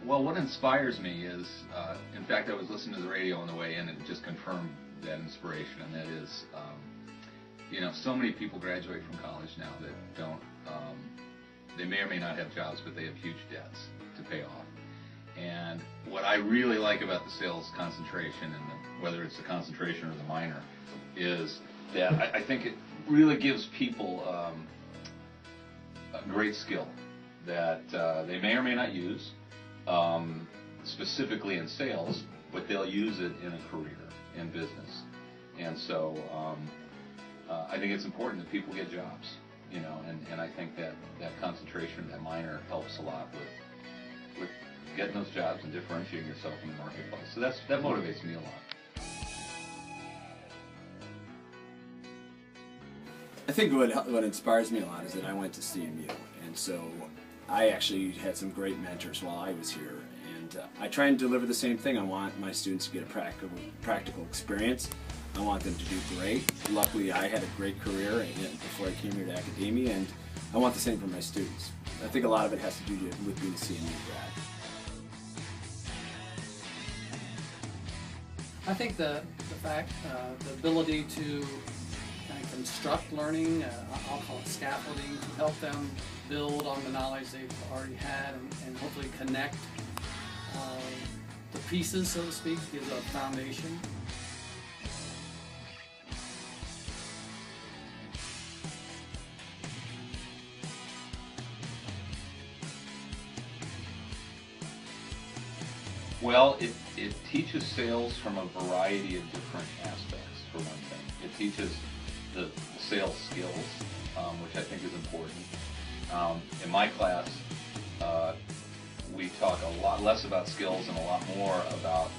Well, what inspires me is, in fact, I was listening to the radio on the way in and it just confirmed that inspiration, and that is, so many people graduate from college now that don't, they may or may not have jobs, but they have huge debts to pay off. And what I really like about the sales concentration, and whether it's the concentration or the minor, is that I think it really gives people a great skill that they may or may not use specifically in sales, but they'll use it in a career, in business. And so I think it's important that people get jobs, and I think that concentration, that minor, helps a lot with getting those jobs and differentiating yourself in the marketplace. So that motivates me a lot. I think what inspires me a lot is that I went to CMU, and so I actually had some great mentors while I was here, and I try and deliver the same thing. I want my students to get a practical experience. I want them to do great. Luckily, I had a great career before I came here to academia, and I want the same for my students. I think a lot of it has to do with being a CMU grad. I think the ability to kind of construct learning, I'll call it scaffolding, to help them build on the knowledge they've already had and hopefully connect the pieces, so to speak, gives a foundation. Well, it teaches sales from a variety of different aspects, for one thing. It teaches the sales skills, which I think is important. In my class, we talk a lot less about skills and a lot more about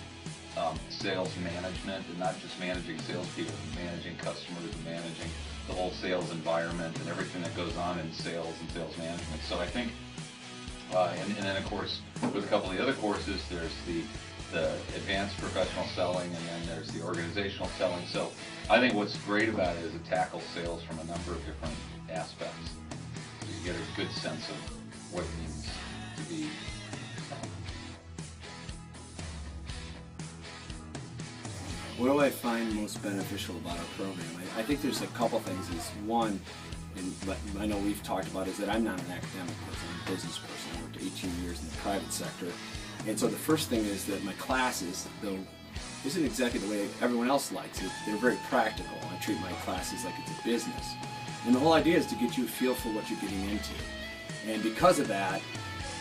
sales management, and not just managing salespeople, but managing customers and managing the whole sales environment and everything that goes on in sales and sales management. So I think and then, of course, with a couple of the other courses, there's the advanced professional selling, and then there's the organizational selling. So I think what's great about it is it tackles sales from a number of different aspects. So you get a good sense of what it means to be selling. What do I find most beneficial about our program? I think there's a couple things. One, and I know we've talked about, is that I'm not an academic person, I'm a business person. I worked 18 years in the private sector. And so the first thing is that my classes, though, isn't exactly the way everyone else likes it. They're very practical. I treat my classes like it's a business. And the whole idea is to get you a feel for what you're getting into. And because of that,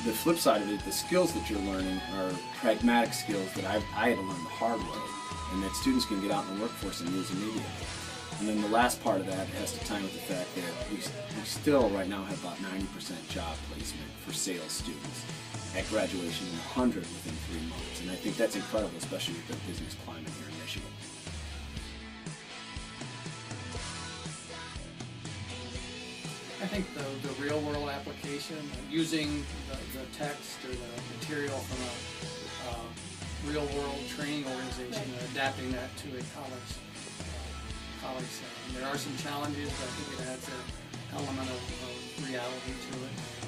the flip side of it, the skills that you're learning are pragmatic skills that I had to learn the hard way, and that students can get out in the workforce and use immediately. And then the last part of that has to time with the fact that we still right now have about 90% job placement for sales students at graduation, and 100 within 3 months. And I think that's incredible, especially with the business climate here in Michigan. I think the real world application, using the text or the material from a real world training organization and adapting that to a college setting. There are some challenges, but I think it adds an element of reality to it.